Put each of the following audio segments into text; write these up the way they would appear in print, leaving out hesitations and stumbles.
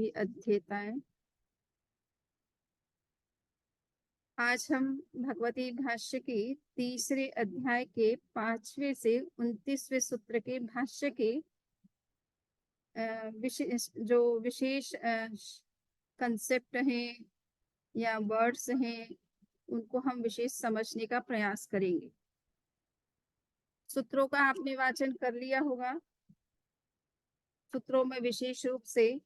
सभी अध्येताएं, आज हम भगवती भाष्य के तीसरे अध्याय के 5वें से 29वें सूत्र के भाष्य के विशेष कंसेप्ट हैं या वर्ड्स हैं, उनको हम विशेष समझने का प्रयास करेंगे। सूत्रों का आपने वाचन कर लिया होगा। सूत्रों में विशेष रूप से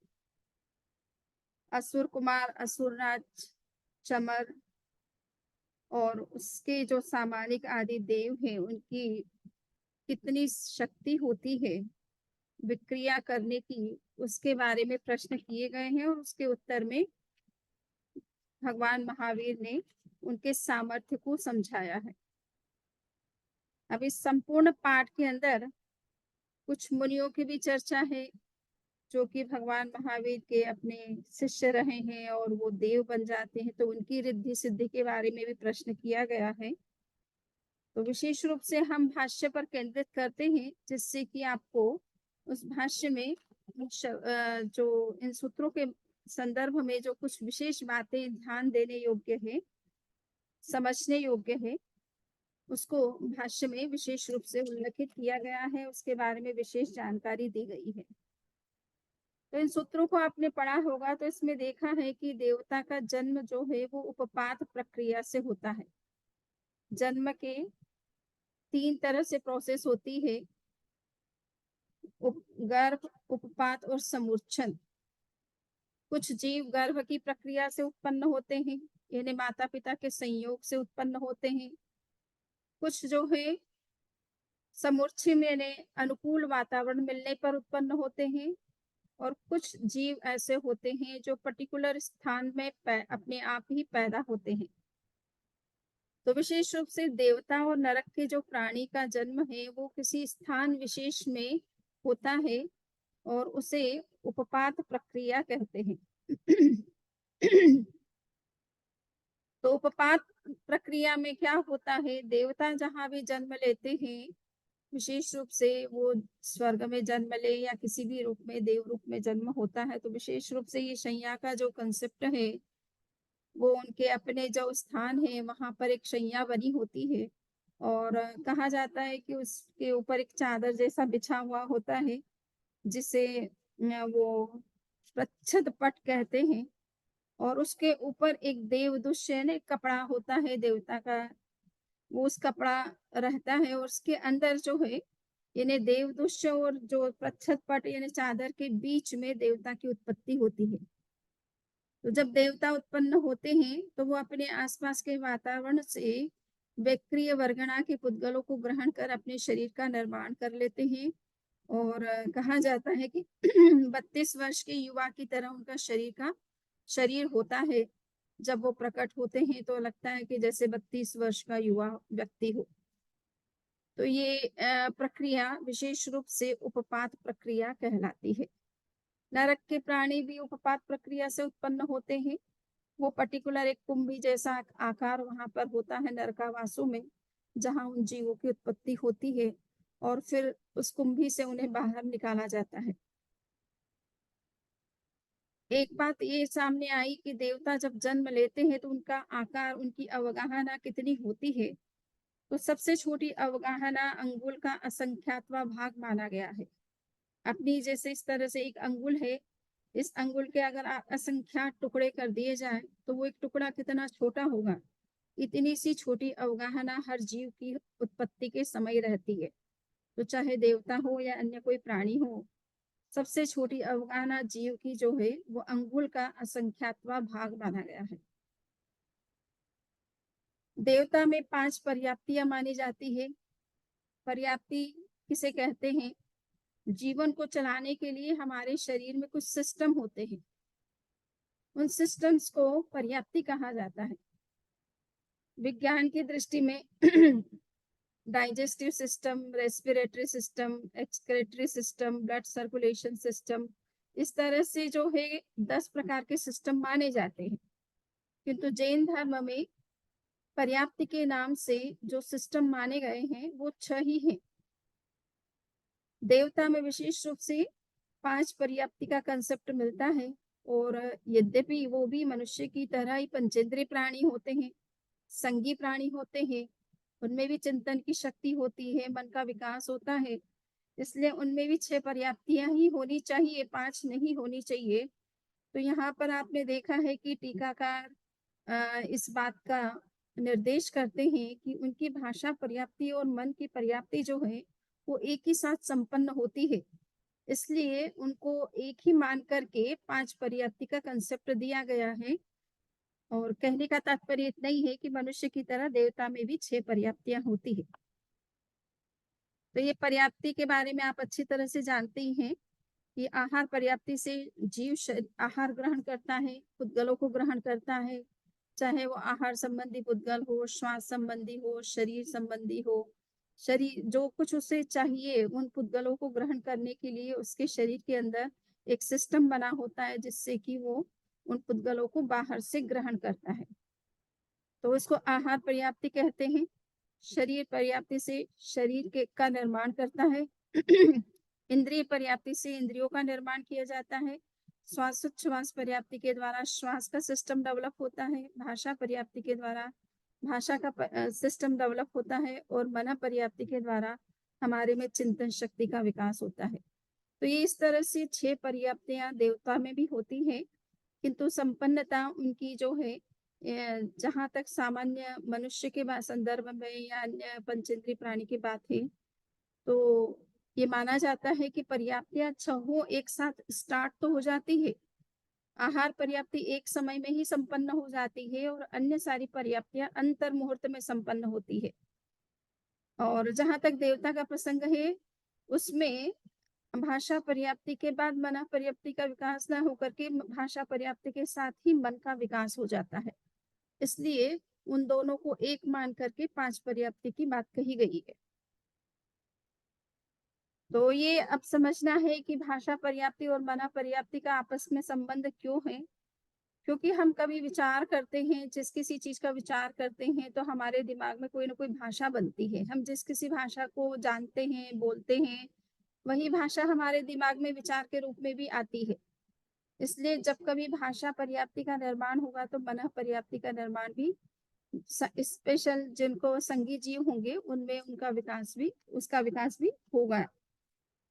असुर कुमार, असुरराज, चमर और उसके जो सामानिक आदि देव हैं, उनकी कितनी शक्ति होती है विक्रिया करने की, उसके बारे में प्रश्न किए गए हैं और उसके उत्तर में भगवान महावीर ने उनके सामर्थ्य को समझाया है। अब इस संपूर्ण पाठ के अंदर कुछ मुनियों की भी चर्चा है जो कि भगवान महावीर के अपने शिष्य रहे हैं और वो देव बन जाते हैं, तो उनकी रिद्धि सिद्धि के बारे में भी प्रश्न किया गया है। तो विशेष रूप से हम भाष्य पर केंद्रित करते हैं, जिससे कि आपको उस भाष्य में जो इन सूत्रों के संदर्भ में जो कुछ विशेष बातें ध्यान देने योग्य है, समझने योग्य है, उसको भाष्य में विशेष रूप से उल्लेखित किया गया है, उसके बारे में विशेष जानकारी दी गई है। तो इन सूत्रों को आपने पढ़ा होगा, तो इसमें देखा है कि देवता का जन्म जो है वो उपपात प्रक्रिया से होता है। जन्म के 3 तरह से प्रोसेस होती है, गर्भ, उपपात और समूर्छन। कुछ जीव गर्भ की प्रक्रिया से उत्पन्न होते हैं, यानी माता पिता के संयोग से उत्पन्न होते हैं। कुछ जो है समूर्छन यानी अनुकूल वातावरण मिलने पर उत्पन्न होते हैं, और कुछ जीव ऐसे होते हैं जो पर्टिकुलर स्थान में अपने आप ही पैदा होते हैं। तो विशेष रूप से देवता और नरक के जो प्राणी का जन्म है वो किसी स्थान विशेष में होता है और उसे उपपात प्रक्रिया कहते हैं। तो उपपात प्रक्रिया में क्या होता है, देवता जहां भी जन्म लेते हैं, विशेष रूप से वो स्वर्ग में जन्म ले या किसी भी रूप में देव रूप में जन्म होता है, तो विशेष रूप से ये शैया का जो कंसेप्ट है वो उनके अपने जो स्थान है वहां पर एक शैया बनी होती है, और कहा जाता है कि उसके ऊपर एक चादर जैसा बिछा हुआ होता है, जिसे वो प्रच्छद पट कहते हैं, और उसके ऊपर एक देवदुष्य ने कपड़ा होता है देवता का, वो उस कपड़ा रहता है, और उसके अंदर जो है यानी देवदुष्य और जो प्रच्छद पट यानी चादर के बीच में देवता की उत्पत्ति होती है। तो जब देवता उत्पन्न होते हैं तो वो अपने आसपास के वातावरण से वैक्रिय वर्गणा के पुद्गलों को ग्रहण कर अपने शरीर का निर्माण कर लेते हैं, और कहा जाता है कि 32 वर्ष के युवा की तरह उनका शरीर होता है। जब वो प्रकट होते हैं तो लगता है कि जैसे 32 वर्ष का युवा व्यक्ति हो। तो ये प्रक्रिया विशेष रूप से उपपात प्रक्रिया कहलाती है। नरक के प्राणी भी उपपात प्रक्रिया से उत्पन्न होते हैं। वो पर्टिकुलर एक कुंभी जैसा आकार वहां पर होता है नरकावासों में, जहां उन जीवों की उत्पत्ति होती है, और फिर उस कुंभी से उन्हें बाहर निकाला जाता है। एक बात ये सामने आई कि देवता जब जन्म लेते हैं तो उनका आकार, उनकी अवगाहना कितनी होती है, तो सबसे छोटी अवगाहना अंगुल का असंख्यातवां भाग माना गया है। अपनी जैसे इस तरह से एक अंगुल है, इस अंगुल के अगर असंख्यात टुकड़े कर दिए जाए तो वो एक टुकड़ा कितना छोटा होगा। इतनी सी छोटी अवगाहना हर जीव की उत्पत्ति के समय रहती है, तो चाहे देवता हो या अन्य कोई प्राणी हो, सबसे छोटी अवगाहना जीव की जो है वो अंगुल का असंख्यातवां भाग माना गया है। देवता में 5 पर्याप्तियां मानी जाती है। पर्याप्ति किसे कहते हैं? जीवन को चलाने के लिए हमारे शरीर में कुछ सिस्टम होते हैं, उन सिस्टम्स को पर्याप्ति कहा जाता है। विज्ञान की दृष्टि में digestive system, respiratory system, excretory system, blood circulation system, इस तरह से जो है 10 प्रकार के सिस्टम माने जाते हैं। किंतु जैन धर्म में पर्याप्ति के नाम से जो सिस्टम माने गए हैं वो 6 ही हैं। देवता में विशेष रूप से 5 पर्याप्ति का कंसेप्ट मिलता है। और यद्यपि वो भी मनुष्य की तरह ही पंचेंद्रिय प्राणी होते हैं, संगी प्राणी होते हैं, उनमें भी चिंतन की शक्ति होती है, मन का विकास होता है, इसलिए उनमें भी 6 पर्याप्तियाँ ही होनी चाहिए, 5 नहीं होनी चाहिए। तो यहाँ पर आपने देखा है कि टीकाकार इस बात का निर्देश करते हैं कि उनकी भाषा पर्याप्ति और मन की पर्याप्ति जो है, वो एक ही साथ संपन्न होती है। इसलिए उनको एक ही मान करके 5 पर्याप्ति का कंसेप्ट दिया गया है और कहने का तात्पर्य इतना ही है कि मनुष्य की तरह देवता में भी 6 पर्याप्तियाँ होती है। तो ये पर्याप्ति के बारे में आप अच्छी तरह से जानते ही हैं कि आहार पर्याप्ति से जीव आहार ग्रहण करता है, पुद्गलों को ग्रहण करता है, चाहे वो आहार संबंधी पुद्गल हो, श्वास संबंधी हो, शरीर संबंधी हो, शरीर जो कुछ उसे चाहिए उन पुद्गलों को ग्रहण करने के लिए उसके शरीर के अंदर एक सिस्टम बना होता है जिससे कि वो उन पुद्गलों को बाहर से ग्रहण करता है। तो इसको आहार पर्याप्ति कहते हैं। शरीर पर्याप्ति से शरीर के का निर्माण करता है। इंद्रिय पर्याप्ति से इंद्रियों का निर्माण किया जाता है। श्वासोच्छ्वास पर्याप्ति के द्वारा श्वास का सिस्टम डेवलप होता है। भाषा पर्याप्ति के द्वारा भाषा का सिस्टम डेवलप होता है और मन पर्याप्ति के द्वारा हमारे में चिंतन शक्ति का विकास होता है। तो ये इस तरह से 6 पर्याप्तियां देवता में भी होती है, किंतु संपन्नता उनकी जो है जहाँ तक सामान्य मनुष्य के संदर्भ में या अन्य पंचेंद्रिय प्राणी की बात है, तो ये माना जाता है कि पर्याप्तियां छहों एक साथ स्टार्ट तो हो जाती है। आहार पर्याप्ति एक समय में ही संपन्न हो जाती है और अन्य सारी पर्याप्तियां अंतर मुहूर्त में संपन्न होती है। और जहां तक देवता का प्रसंग है, उसमें भाषा पर्याप्ति के बाद मन पर्याप्ति का विकास न होकर के भाषा पर्याप्ति के साथ ही मन का विकास हो जाता है। इसलिए उन दोनों को एक मान करके 5 पर्याप्ति की बात कही गई है। तो ये अब समझना है कि भाषा पर्याप्ति और मन पर्याप्ति का आपस में संबंध क्यों है। क्योंकि हम कभी विचार करते हैं, जिस किसी चीज का विचार करते हैं तो हमारे दिमाग में कोई ना कोई भाषा बनती है। हम जिस किसी भाषा को जानते हैं, बोलते हैं, वही भाषा हमारे दिमाग में विचार के रूप में भी आती है। इसलिए जब कभी भाषा पर्याप्ति का निर्माण होगा तो मन पर्याप्ति का निर्माण भी स्पेशल जिनको संगी जीव होंगे उनमें उसका विकास भी होगा।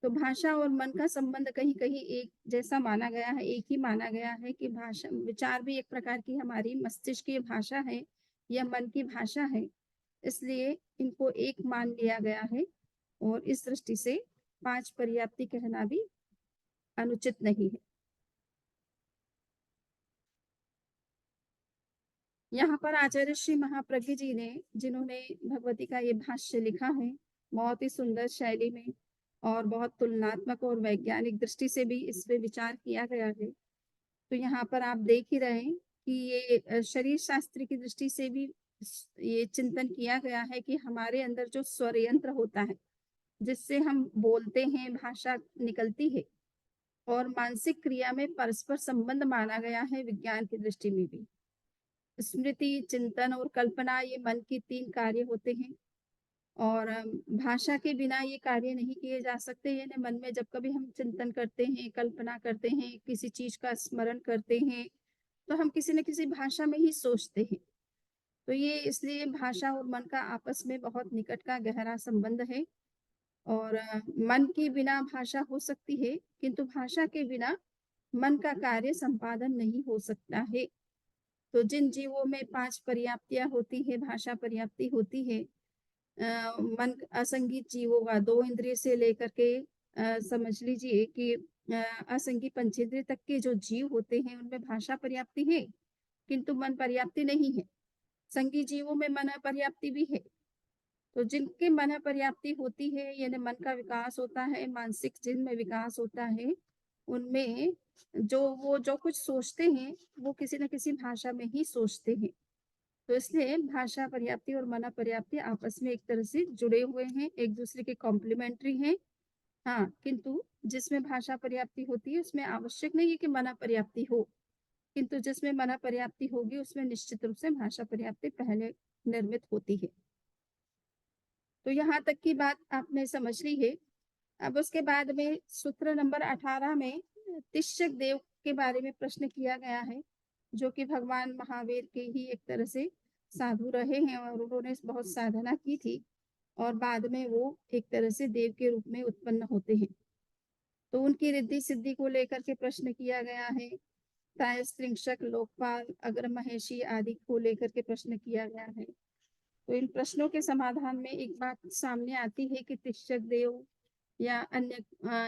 तो भाषा और मन का संबंध कहीं कहीं एक जैसा माना गया है, एक ही माना गया है कि भाषा विचार भी एक प्रकार की हमारी मस्तिष्क की भाषा है या मन की भाषा है। इसलिए इनको एक मान लिया गया है और इस दृष्टि से 5 पर्याप्ति कहना भी अनुचित नहीं है। यहाँ पर आचार्य श्री महाप्रज्ञ जी ने, जिन्होंने भगवती का ये भाष्य लिखा है बहुत ही सुंदर शैली में और बहुत तुलनात्मक और वैज्ञानिक दृष्टि से भी इस पे विचार किया गया है। तो यहाँ पर आप देख ही रहे हैं कि ये शरीर शास्त्र की दृष्टि से भी ये चिंतन किया गया है कि हमारे अंदर जो स्वर यंत्र होता है जिससे हम बोलते हैं, भाषा निकलती है, और मानसिक क्रिया में परस्पर संबंध माना गया है विज्ञान की दृष्टि में भी। स्मृति, चिंतन और कल्पना ये मन की 3 कार्य होते हैं और भाषा के बिना ये कार्य नहीं किए जा सकते। यानी मन में जब कभी हम चिंतन करते हैं, कल्पना करते हैं, किसी चीज का स्मरण करते हैं, तो हम किसी न किसी भाषा में ही सोचते हैं। तो ये इसलिए भाषा और मन का आपस में बहुत निकट का गहरा संबंध है और मन के बिना भाषा हो सकती है, किंतु भाषा के बिना मन का कार्य संपादन नहीं हो सकता है। तो जिन जीवों में 5 पर्याप्तियां होती है, भाषा पर्याप्ति होती है, मन असंगीत जीवों का 2 इंद्रिय से लेकर के समझ लीजिए कि असंगी पंचेंद्रिय तक के जो जीव होते हैं उनमें भाषा पर्याप्ति है, किंतु मन पर्याप्ति नहीं है। संगी जीवों में मन पर्याप्ति भी है। तो जिनके मन पर्याप्ति होती है यानी मन का विकास होता है, मानसिक जिनमें विकास होता है, उनमें जो कुछ सोचते हैं वो किसी न किसी भाषा में ही सोचते हैं। तो इसलिए भाषा पर्याप्ति और मन पर्याप्ति आपस में एक तरह से जुड़े हुए हैं, एक दूसरे के कॉम्प्लीमेंट्री हैं। हाँ, किंतु जिसमें भाषा पर्याप्ति होती है उसमें आवश्यक नहीं है कि मन पर्याप्ति हो, किंतु जिसमें मन पर्याप्ति होगी उसमें निश्चित रूप से भाषा पर्याप्ति पहले निर्मित होती है। तो यहाँ तक की बात आपने समझ ली है। अब उसके बाद में सूत्र नंबर 18 में तिष्यक देव के बारे में प्रश्न किया गया है, जो कि भगवान महावीर के ही एक तरह से साधु रहे हैं और उन्होंने बहुत साधना की थी और बाद में वो एक तरह से देव के रूप में उत्पन्न होते हैं। तो उनकी रिद्धि सिद्धि को लेकर के प्रश्न किया गया है। त्रायस्त्रिंशक, लोकपाल, अग्र महेशी आदि को लेकर के प्रश्न किया गया है। तो इन प्रश्नों के समाधान में एक बात सामने आती है कि तिष्ठक देव या अन्य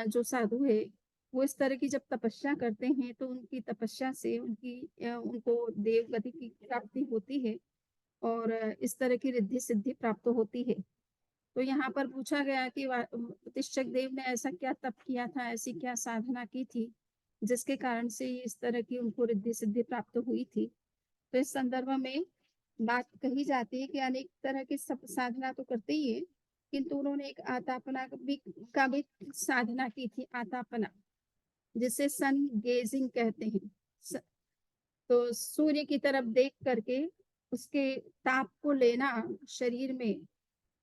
जो साधु है, वो इस तरह की जब तपस्या करते हैं तो उनकी तपस्या से उनको देव गति की प्राप्ति होती है और इस तरह की रिद्धि सिद्धि प्राप्त होती है। तो यहाँ पर पूछा गया कि तिष्ठक देव ने ऐसा क्या तप किया था, ऐसी क्या साधना की थी जिसके कारण से इस तरह की उनको रिद्धि सिद्धि प्राप्त हुई थी। तो इस संदर्भ में बात कही जाती है कि अनेक तरह की सब साधना तो करते ही है, किंतु उन्होंने एक आतापना का भी साधना की थी। आतापना जिसे सन गेजिंग कहते हैं। तो सूर्य की तरफ देख करके उसके ताप को लेना शरीर में,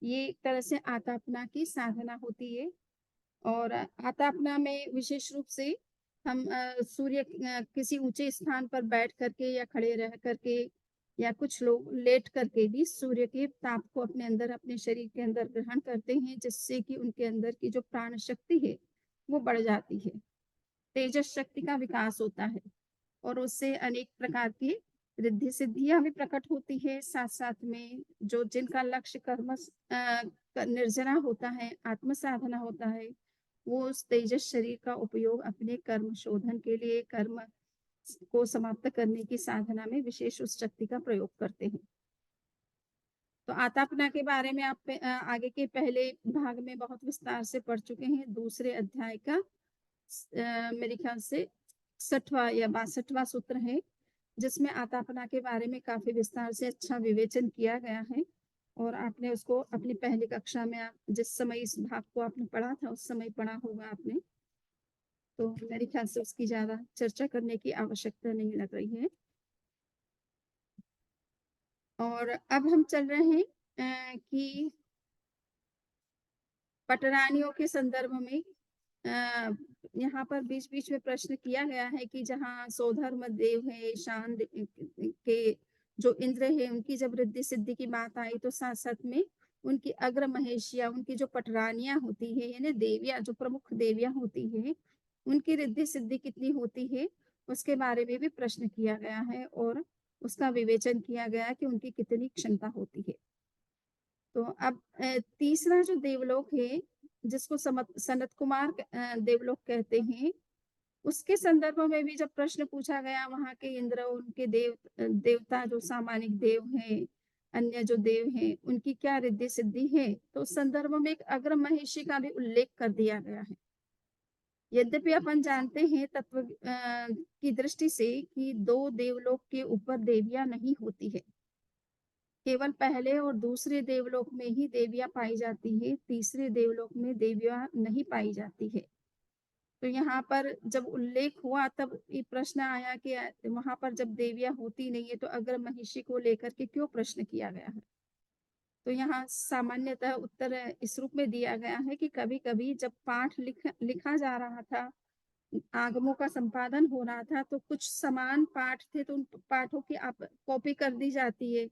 ये एक तरह से आतापना की साधना होती है। और आतापना में विशेष रूप से हम सूर्य किसी ऊंचे स्थान पर बैठ करके या खड़े रह करके या कुछ लोग लेट करके भी सूर्य के ताप को अपने अंदर, अपने शरीर के अंदर ग्रहण करते हैं, जिससे कि उनके अंदर की जो प्राण शक्ति है वो बढ़ जाती है, तेजस शक्ति का विकास होता है और उससे अनेक प्रकार की रिद्धि सिद्धियां भी प्रकट होती है। साथ साथ में जो जिनका लक्ष्य निर्जना होता है, आत्म साधना होता है, वो उस तेजस शरीर का उपयोग अपने कर्म शोधन के लिए, कर्म को समाप्त करने की साधना में विशेष उस शक्ति का प्रयोग करते हैं। तो आतापना के बारे में आप आगे के पहले भाग में बहुत विस्तार से पढ़ चुके हैं। दूसरे अध्याय का मेरे ख्याल से 60वां या 62वां सूत्र है, जिसमें आतापना के बारे में काफी विस्तार से अच्छा विवेचन किया गया है और आपने उसको अपनी पहली कक्षा में, आप जिस समय इस भाग को आपने पढ़ा था उस समय पढ़ा होगा आपने। तो मेरे ख्याल से उसकी ज्यादा चर्चा करने की आवश्यकता नहीं लग रही है। और अब हम चल रहे हैं कि पटरानियों के संदर्भ में यहाँ पर बीच बीच में प्रश्न किया गया है कि जहाँ सौधर्म देव है, शान के जो इंद्र है, उनकी जब रिद्धि सिद्धि की बात आई तो साथ साथ में उनकी अग्र महेशिया, उनकी जो पटरानियां होती है यानी देवियां, जो प्रमुख देवियां होती है, उनकी रिद्धि सिद्धि कितनी होती है उसके बारे में भी प्रश्न किया गया है और उसका विवेचन किया गया कि उनकी कितनी क्षमता होती है। तो अब तीसरा जो देवलोक है, जिसको सनत कुमार देवलोक कहते हैं, उसके संदर्भ में भी जब प्रश्न पूछा गया, वहां के इंद्र, उनके देवता जो सामानिक देव हैं, अन्य जो देव हैं, उनकी क्या रिद्धि सिद्धि है, तो उस संदर्भ में एक अग्र महेशी का भी उल्लेख कर दिया गया है। यद्यपि अपन जानते हैं तत्व की दृष्टि से कि दो देवलोक के ऊपर देवियां नहीं होती है, केवल पहले और दूसरे देवलोक में ही देवियां पाई जाती है, तीसरे देवलोक में देवियां नहीं पाई जाती है। तो यहाँ पर जब उल्लेख हुआ तब ये प्रश्न आया कि वहां पर जब देवियां होती नहीं है तो अग्र महिषी को लेकर के क्यों प्रश्न किया गया है। तो यहाँ सामान्यतः उत्तर इस रूप में दिया गया है कि कभी कभी जब पाठ लिखा जा रहा था, आगमों का संपादन हो रहा था, तो कुछ समान पाठ थे तो उन पाठों की आप कॉपी कर दी जाती है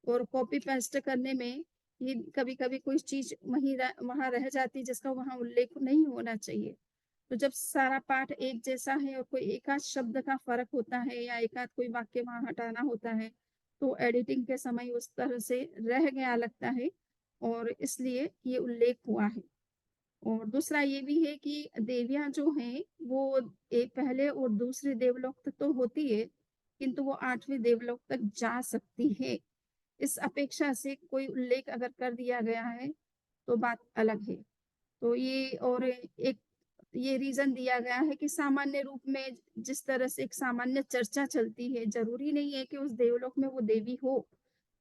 और कॉपी पेस्ट करने में ये कभी कभी कोई चीज वहां रह जाती जिसका वहां उल्लेख नहीं होना चाहिए। तो जब सारा पाठ एक जैसा है और कोई एकाध शब्द का फर्क होता है या एकाध कोई वाक्य वहां हटाना होता है, तो एडिटिंग के समय उस तरह से रह गया लगता है और इसलिए ये उल्लेख हुआ है। और दूसरा ये भी है कि देवियां जो हैं वो एक पहले और दूसरे देवलोक तक तो होती है, किंतु वो आठवें देवलोक तक जा सकती है। इस अपेक्षा से कोई उल्लेख अगर कर दिया गया है तो बात अलग है। तो ये और एक ये रीजन दिया गया है कि सामान्य रूप में जिस तरह से एक सामान्य चर्चा चलती है, जरूरी नहीं है कि उस देवलोक में वो देवी हो,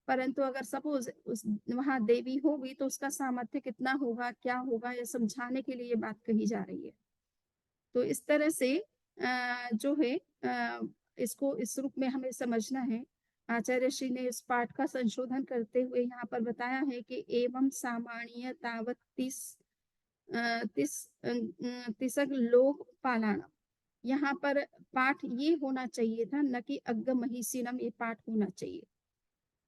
परंतु अगर सपोज उस वहां देवी होगी तो उसका सामर्थ्य कितना होगा, क्या होगा, यह समझाने के लिए बात कही जा रही है। तो इस तरह से जो है इसको इस रूप में हमें समझना है। आचार्य श्री ने इस पाठ का संशोधन करते हुए यहाँ पर बताया है कि एवं सामान्य तावत तिसक लोक पालाना, यहाँ पर पाठ ये होना चाहिए था, न कि अग्ग महिषीनम, ये पाठ होना चाहिए।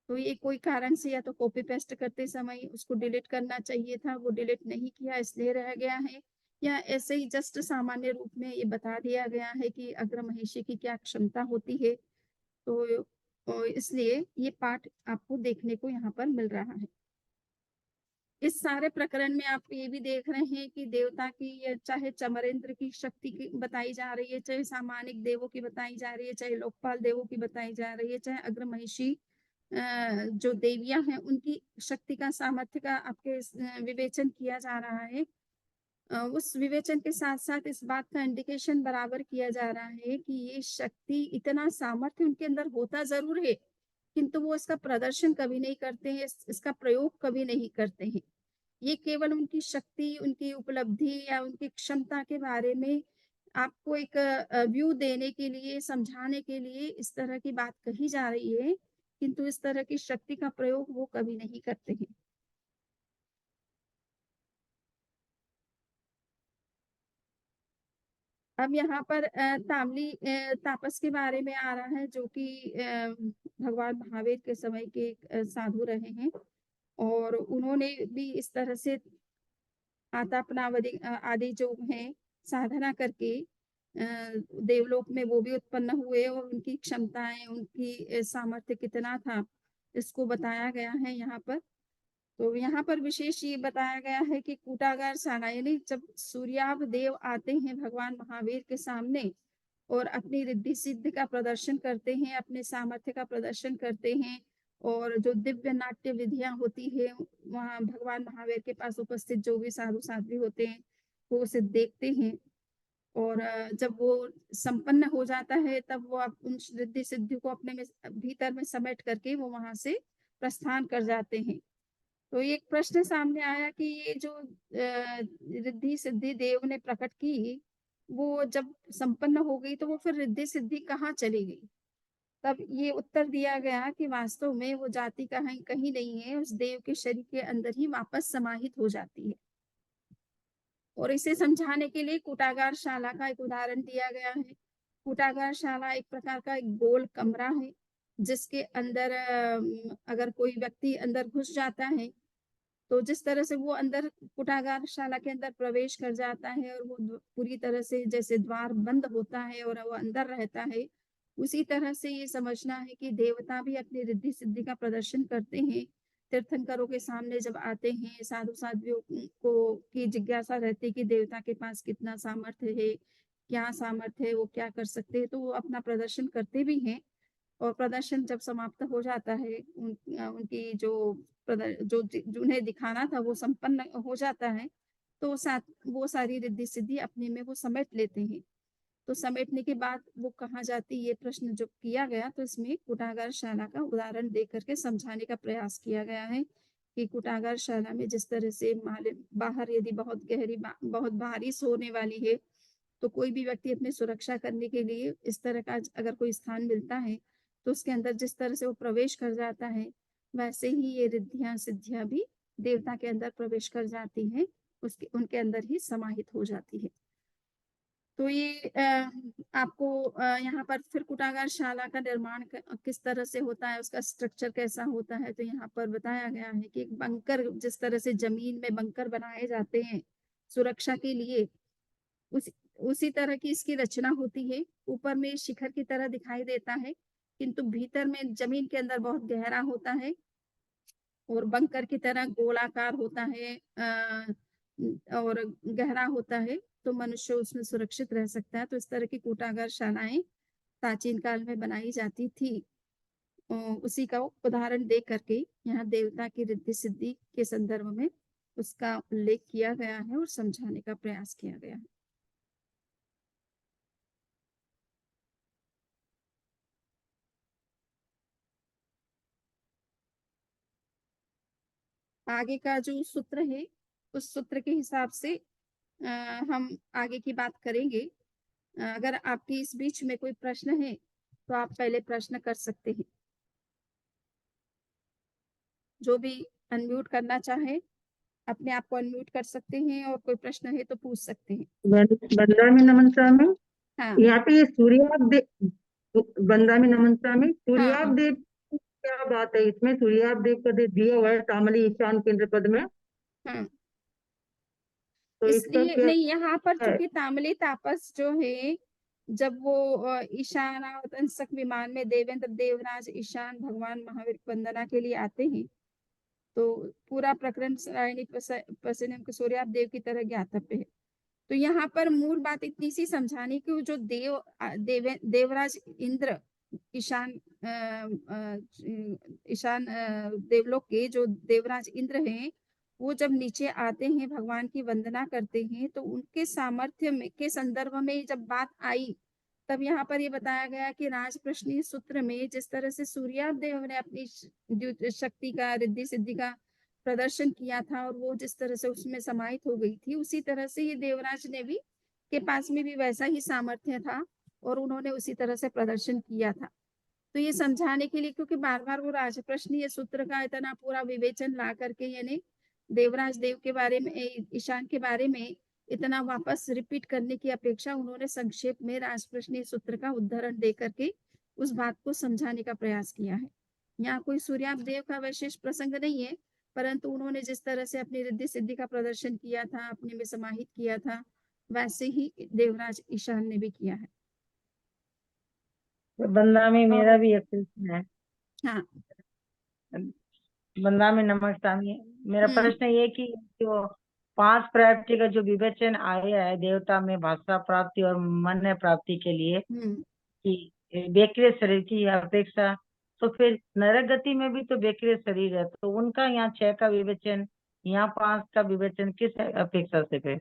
तो ये कोई कारण से या तो कॉपी पेस्ट करते समय उसको डिलीट करना चाहिए था, वो डिलीट नहीं किया इसलिए रह गया है, या ऐसे ही जस्ट सामान्य रूप में ये बता दिया गया है कि अग्र महिषी की क्या क्षमता होती है। तो इसलिए ये पाठ आपको देखने को यहाँ पर मिल रहा है। इस सारे प्रकरण में आप ये भी देख रहे हैं कि देवता की, चाहे चमरेंद्र की शक्ति की बताई जा रही है, चाहे सामानिक देवों की बताई जा रही है, चाहे लोकपाल देवों की बताई जा रही है, चाहे अग्र महिषी जो देवियां हैं उनकी शक्ति का, सामर्थ्य का आपके विवेचन किया जा रहा है। उस विवेचन के साथ साथ इस बात का इंडिकेशन बराबर किया जा रहा है कि ये शक्ति, इतना सामर्थ्य उनके अंदर होता जरूर है, किंतु वो इसका प्रदर्शन कभी नहीं करते हैं, इसका प्रयोग कभी नहीं करते हैं। ये केवल उनकी शक्ति, उनकी उपलब्धि या उनकी क्षमता के बारे में आपको एक व्यू देने के लिए, समझाने के लिए इस तरह की बात कही जा रही है, किंतु इस तरह की शक्ति का प्रयोग वो कभी नहीं करते हैं। अब यहाँ पर तामली तापस के बारे में आ रहा है, जो कि भगवान महावीर के समय के एक साधु रहे हैं, और उन्होंने भी इस तरह से आतापनावधि आदि जो है साधना करके देवलोक में वो भी उत्पन्न हुए, और उनकी क्षमताएं, उनकी सामर्थ्य कितना था इसको बताया गया है यहाँ पर। तो यहाँ पर विशेष ये बताया गया है कि कूटागार शाला, यानी जब सूर्याभ देव आते हैं भगवान महावीर के सामने और अपनी रिद्धि सिद्धि का प्रदर्शन करते हैं, अपने सामर्थ्य का प्रदर्शन करते हैं, और जो दिव्य नाट्य विधियां होती है वहाँ भगवान महावीर के पास उपस्थित जो भी साधु साध्वी होते हैं वो उसे देखते हैं, और जब वो संपन्न हो जाता है तब वो उन रिद्धि सिद्धि को अपने में भीतर में समेट करके वो वहां से प्रस्थान कर जाते हैं। तो एक प्रश्न सामने आया कि ये जो रिद्धि सिद्धि देव ने प्रकट की, वो जब संपन्न हो गई तो वो फिर रिद्धि सिद्धि कहाँ चली गई? तब ये उत्तर दिया गया कि वास्तव में वो जाति कहीं कहीं नहीं है, उस देव के शरीर के अंदर ही वापस समाहित हो जाती है। और इसे समझाने के लिए कूटागार शाला का एक उदाहरण दिया गया है। कूटागार शाला एक प्रकार का एक गोल कमरा है, जिसके अंदर अगर कोई व्यक्ति अंदर घुस जाता है, तो जिस तरह से वो अंदर कुटागार शाला के अंदर प्रवेश कर जाता है और वो पूरी तरह से जैसे द्वार बंद होता है और वो अंदर रहता है, उसी तरह से ये समझना है कि देवता भी अपनी रिद्धि सिद्धि का प्रदर्शन करते हैं। तीर्थंकरों के सामने जब आते हैं, साधु साध्वियों को की जिज्ञासा रहती है कि देवता के पास कितना सामर्थ्य है, क्या सामर्थ्य है, वो क्या कर सकते हैं, तो वो अपना प्रदर्शन करते भी हैं। और प्रदर्शन जब समाप्त हो जाता है, उनकी जो उन्हें दिखाना था वो संपन्न हो जाता है, तो साथ वो सारी रिद्धि सिद्धि अपने में वो समेट लेते हैं। तो समेटने के बाद वो कहाँ जाती, ये प्रश्न जो किया गया, तो इसमें कुटागार शाला का उदाहरण दे करके समझाने का प्रयास किया गया है कि कुटागार शाला में जिस तरह से बाहर यदि बहुत गहरी बहुत बारिश होने वाली है, तो कोई भी व्यक्ति अपनी सुरक्षा करने के लिए इस तरह का अगर कोई स्थान मिलता है, तो उसके अंदर जिस तरह से वो प्रवेश कर जाता है, वैसे ही ये रिद्धियां सिद्धियां भी देवता के अंदर प्रवेश कर जाती हैं, उसके उनके अंदर ही समाहित हो जाती है। तो ये आपको यहाँ पर फिर कुटागार शाला का निर्माण किस तरह से होता है, उसका स्ट्रक्चर कैसा होता है, तो यहाँ पर बताया गया है कि एक बंकर, जिस तरह से जमीन में बंकर बनाए जाते हैं सुरक्षा के लिए, उसी उसी तरह की इसकी रचना होती है। ऊपर में शिखर की तरह दिखाई देता है, किंतु भीतर में जमीन के अंदर बहुत गहरा होता है और बंकर की तरह गोलाकार होता है, और गहरा होता है, तो मनुष्य उसमें सुरक्षित रह सकता है। तो इस तरह की कूटागार शालाएं प्राचीन काल में बनाई जाती थी। उसी का उदाहरण दे करके यहाँ देवता की रिद्धि सिद्धि के संदर्भ में उसका उल्लेख किया गया है और समझाने का प्रयास किया गया है। आगे का जो सूत्र है, उस सूत्र के हिसाब से हम आगे की बात करेंगे। अगर आपकी इस बीच में कोई प्रश्न है तो आप पहले प्रश्न कर सकते हैं। जो भी अनम्यूट करना चाहे अपने आप को अनम्यूट कर सकते हैं और कोई प्रश्न है तो पूछ सकते हैं। बंदर में नमन स्वामी। हाँ यहाँ पे ये सूर्याब देव, बंदा में नमनता में हाँ सूर्याब हाँ देव की क्या बात है? इसमें सूर्याब देव का दिया हुआ है तामली ईशान केंद्र पद में, हाँ। तो इसका इसलिए क्या नहीं, यहाँ पर है? चूंकि ताम्रलिप्त तापस जो है, जब वो ईशानावतंसक विमान में देवेंद्र देवराज ईशान भगवान महावीर की वंदना के लिए आते हैं, तो पूरा प्रकरण रायणी प्रसन्न के सूर्याब देव की तरह ज्ञातव्य है। तो यहाँ पर मूल बात इतनी सी समझानी कि वो जो देवराज इंद्र ईशान ईशान देवलोक के जो देवराज इंद्र हैं, वो जब नीचे आते हैं भगवान की वंदना करते हैं, तो उनके सामर्थ्य में के संदर्भ में जब बात आई, तब यहाँ पर ये बताया गया कि राजप्रश्नी सूत्र में जिस तरह से सूर्याब देव ने अपनी शक्ति का, रिद्धि सिद्धि का प्रदर्शन किया था और वो जिस तरह से उसमें समाहित हो गई थी, उसी तरह से ये देवराज ने भी के पास में भी वैसा ही सामर्थ्य था और उन्होंने उसी तरह से प्रदर्शन किया था। तो ये समझाने के लिए, क्योंकि बार बार वो राजप्रश्न ये सूत्र का इतना पूरा विवेचन ला करके, यानी देवराज देव के बारे में, ईशान के बारे में इतना वापस रिपीट करने की अपेक्षा उन्होंने संक्षेप में राजप्रश्न सूत्र का उदाहरण दे करके उस बात को समझाने का प्रयास किया है। यहाँ कोई सूर्याब देव का विशेष प्रसंग नहीं है, परंतु उन्होंने जिस तरह से अपनी रिद्धि सिद्धि का प्रदर्शन किया था, अपने में समाहित किया था, वैसे ही देवराज ईशान ने भी किया है। बंदा में और मेरा भी एक प्रश्न है। हाँ। बंदा में नमस्कार, मेरा हम्म प्रश्न ये कि जो 5 प्राप्ति का जो विवेचन आया है देवता में भाषा प्राप्ति और मन प्राप्ति के लिए, हम्म कि बेकरे शरीर की अपेक्षा, तो फिर नरक गति में भी तो बेकरे शरीर है, तो उनका यहाँ 6 का विवेचन, यहाँ 5 का विवेचन किस अपेक्षा से फिर?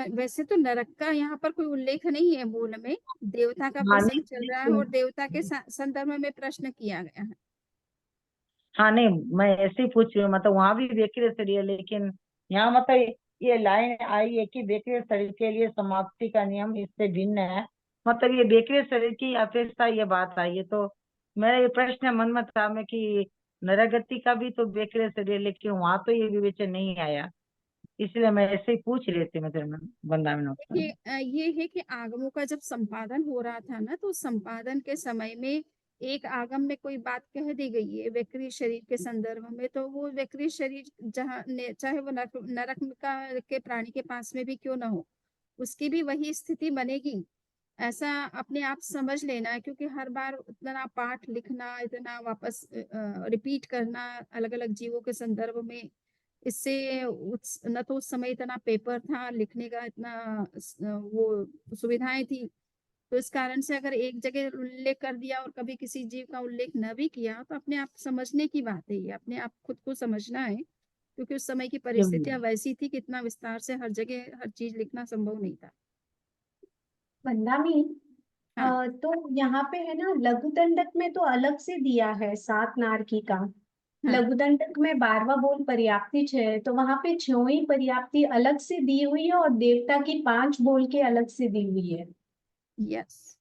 वैसे तो नरक का यहाँ पर कोई उल्लेख नहीं है मूल में, देवता का हाँ प्रसंग नहीं, चल रहा है और देवता के संदर्भ में प्रश्न किया गया है। हाँ नहीं, मैं ऐसे ही पूछ रही हूँ, मतलब वहां भी बेकरे शरीर है, लेकिन यहाँ मतलब ये लाइन आई है कि बेकरे शरीर के लिए समाप्ति का नियम इससे भिन्न है, मतलब ये बेकरे शरीर की अपेक्षा ये बात आई है। तो मेरा ये प्रश्न मन में था मैं कि नरगति का भी तो बेकरे शरीर है, लेकिन वहां तो ये विवेचन नहीं आया, इसलिए मैं ऐसे ही पूछ रही थी मतलब बंदा में। देखिए, ये है कि आगमों का जब संपादन हो रहा था ना, तो संपादन के समय में एक आगम में कोई बात कह दी गई है वैकृत शरीर के संदर्भ में, तो वो वैकृत शरीर जहाँ चाहे वो नरक का के प्राणी के पास में भी क्यों ना हो, उसकी भी वही स्थिति बनेगी, ऐसा अपने आप समझ लेना है। क्योंकि हर बार इतना पाठ लिखना, इतना वापस रिपीट करना अलग अलग जीवों के संदर्भ में, इससे न तो उस समय इतना पेपर था लिखने का, इतना वो सुविधाएं थी, तो इस कारण से अगर एक जगह उल्लेख कर दिया और कभी किसी जीव का उल्लेख न भी किया, तो अपने आप समझने की बात है, ये अपने आप खुद को समझना है। क्योंकि उस समय की परिस्थितियां वैसी थी कि इतना विस्तार से हर जगह हर चीज लिखना संभव नहीं था। बंदा में हाँ तो यहाँ पे है ना, लघु दंडक में तो अलग से दिया है 7 नारकी का। हाँ। लघु दंडक में 12वां बोल पर्याप्ति 6, तो वहां पे 6वीं पर्याप्ति अलग से दी हुई है और देवता की 5 बोल के अलग से दी हुई है। यस।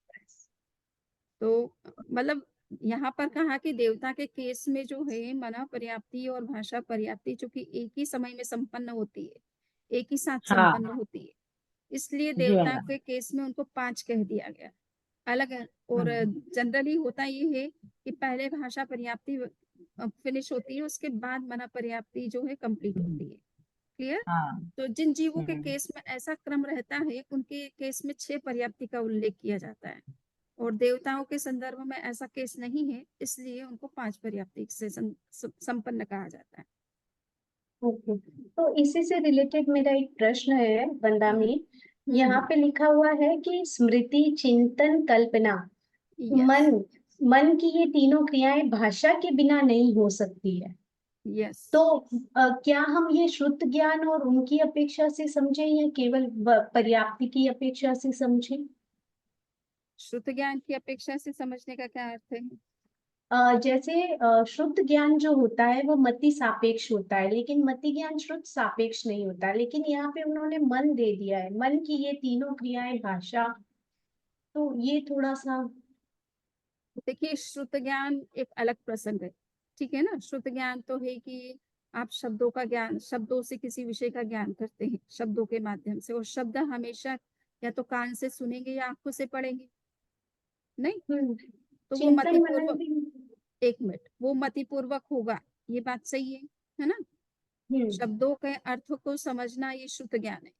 तो मतलब यहाँ पर कहा कि देवता के केस में जो है मना पर्याप्ति और भाषा पर्याप्ति चूंकि एक ही समय में संपन्न होती है, एक ही साथ हाँ संपन्न होती है, इसलिए जी देवता मैडम। के केस में उनको 5 कह दिया गया अलग है। और हम्म, जनरली होता ये है कि पहले भाषा पर्याप्ति फिनिश होती है, उसके बाद मना पर्याप्ति जो है कंप्लीट हम्म, होती है। क्लियर? हाँ। तो जिन जीवों के हम्म, केस में ऐसा क्रम रहता है, उनके केस में 6 पर्याप्ति का उल्लेख किया जाता है, और देवताओं के संदर्भ में ऐसा केस नहीं है, इसलिए उनको 5 पर्याप्ति से संपन्न कहा जाता है। ओके, तो इसी से रिलेटेड मेरा एक प्रश्न है बंदा हम्म में। यहाँ हम्म। पे लिखा हुआ है कि स्मृति, चिंतन, कल्पना, यस मन, मन की ये तीनों क्रियाएं भाषा के बिना नहीं हो सकती है। यस। तो क्या हम ये शुद्ध ज्ञान और उनकी अपेक्षा से समझें या केवल पर्याप्ति की अपेक्षा से समझें? शुद्ध ज्ञान की अपेक्षा से समझने का क्या अर्थ है? जैसे शुद्ध ज्ञान जो होता है वो मति सापेक्ष होता है, लेकिन मति ज्ञान शुद्ध सापेक्ष नहीं होता। लेकिन यहाँ पे उन्होंने मन दे दिया है, मन की ये तीनों क्रियाएं भाषा, तो ये थोड़ा सा। देखिए, श्रुत ज्ञान एक अलग प्रसंग है, ठीक है ना। श्रुत ज्ञान तो है कि आप शब्दों का ज्ञान, शब्दों से किसी विषय का ज्ञान करते हैं शब्दों के माध्यम से, और शब्द हमेशा या तो कान से सुनेंगे या आंखों से पढ़ेंगे, नहीं? तो वो चिंतन मनन मतिपूर्वक, भी। 1 मिनट, वो मतिपूर्वक होगा, ये बात सही है ना? शब्दों के अर्थ को समझना ये शुद्ध ज्ञान है,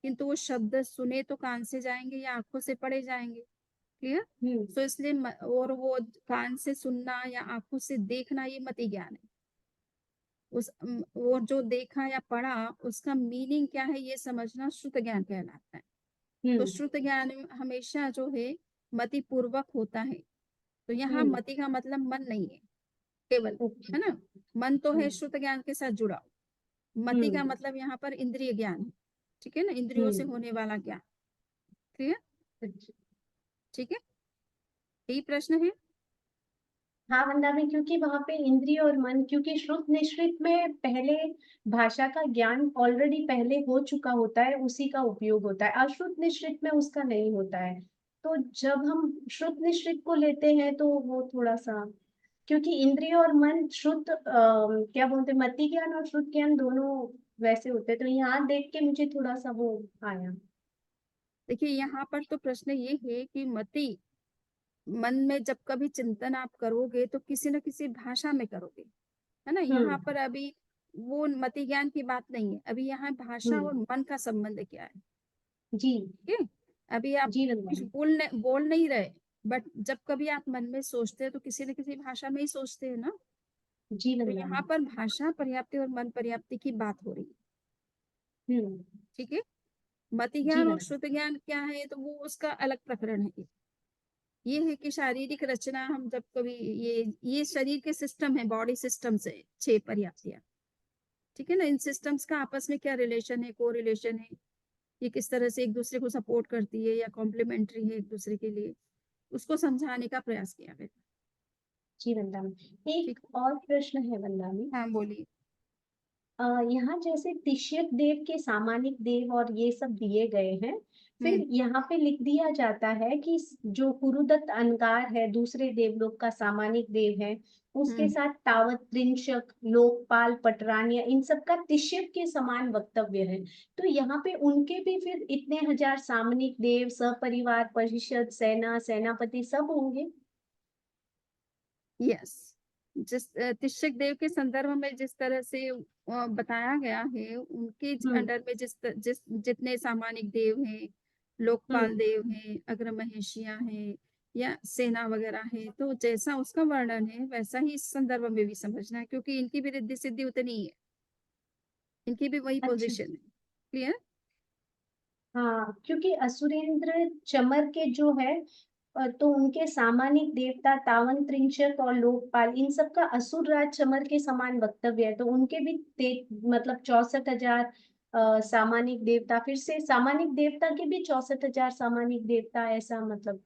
किंतु वो शब्द सुने तो कान से जाएंगे या आंखों से पढ़े जाएंगे, क्लियर? तो इसलिए और वो कान से सुनना या आंखों से देखना ये मति ज्ञान है। वो जो देखा या पढ़ा उसका मीनिंग क्या है ये समझना शुद्ध ज्ञान कहलाता है। तो शुद्ध ज्ञान हमेशा जो है मति पूर्वक होता है। तो यहाँ मति का मतलब मन नहीं है केवल, है ना? मन तो है शुद्ध ज्ञान के साथ जुड़ा, मति का मतलब यहाँ पर इंद्रिय ज्ञान है, ठीक है ना? इंद्रियों से होने वाला ज्ञान, क्लियर? ठीक है, यही प्रश्न है। हाँ वंदना, क्योंकि वहां पे इंद्रिय और मन, क्योंकि श्रुत निश्रित में पहले भाषा का ज्ञान ऑलरेडी पहले हो चुका होता है, उसी का उपयोग होता है। अश्रुत निश्रित में उसका नहीं होता है। तो जब हम श्रुत निश्रित को लेते हैं तो वो थोड़ा सा, क्योंकि इंद्रिय और मन शुद्ध क्या बोलते हैं, मति ज्ञान और शुद्ध ज्ञान दोनों वैसे होते हैं। तो यहाँ देख के मुझे थोड़ा सा वो आया। देखिए यहाँ पर तो प्रश्न ये है कि मति, मन में जब कभी चिंतन आप करोगे तो किसी न किसी भाषा में करोगे, है ना? यहाँ पर अभी वो मति ज्ञान की बात नहीं है, अभी यहाँ भाषा और मन का संबंध क्या है, जी ठीक है? अभी आप जी कुछ वंदना। बोल नहीं रहे, बट जब कभी आप मन में सोचते हैं तो किसी न किसी भाषा में ही सोचते हैं ना? जी तो वंदना। यहाँ पर भाषा पर्याप्ति और मन पर्याप्ति की बात हो रही है, ठीक है? मति जी ज्ञान और वंदना। श्रुत ज्ञान क्या है, तो वो उसका अलग प्रकरण है। ये है कि शारीरिक रचना, हम जब कभी ये शरीर के सिस्टम है, बॉडी सिस्टम से 6 पर्याप्तियां, ठीक है ना? इन सिस्टम्स का आपस में क्या रिलेशन है, को रिलेशन है, ये किस तरह से एक दूसरे को सपोर्ट करती है या कॉम्प्लीमेंट्री है एक दूसरे के लिए, उसको समझाने का प्रयास किया गया। जी वंदना। ठीक एक और प्रश्न है वंदना। है, हाँ बोलिए। यहाँ जैसे तिष्यक देव के सामानिक देव और ये सब दिए गए हैं, फिर यहाँ पे लिख दिया जाता है कि जो कुरुदत्त अनगार है, दूसरे देवलोक का सामानिक देव है, उसके साथ तावत, त्रिंशक, लोकपाल, पटरानिया, इन सब का तिष्यक के समान वक्तव्य है। तो यहाँ पे उनके भी फिर इतने हजार सामानिक देव, सपरिवार, परिषद, सेना, सेनापति सब होंगे। यस, जिस तिष्यक देव के संदर्भ में जिस तरह से बताया गया है, उनके अंडर में जितने सामानिक देव हैं, लोकपाल देव हैं, अग्र महेशिया हैं या सेना वगैरह है, तो जैसा उसका वर्णन है वैसा ही इस संदर्भ में भी समझना है, क्योंकि इनकी भी रिद्धि सिद्धि उतनी ही है, इनकी भी वही अच्छा। पोजीशन है, क्लियर? हाँ, क्योंकि असुरेंद्र चमर के जो है, तो उनके सामानिक देवता तावन, त्रिंशक और लोकपाल, इन सब का असुर राज चमर के समान वक्तव्य है। तो उनके भी मतलब 64,000 सामानिक देवता, फिर से सामानिक देवता के भी 64,000 सामानिक देवता, ऐसा मतलब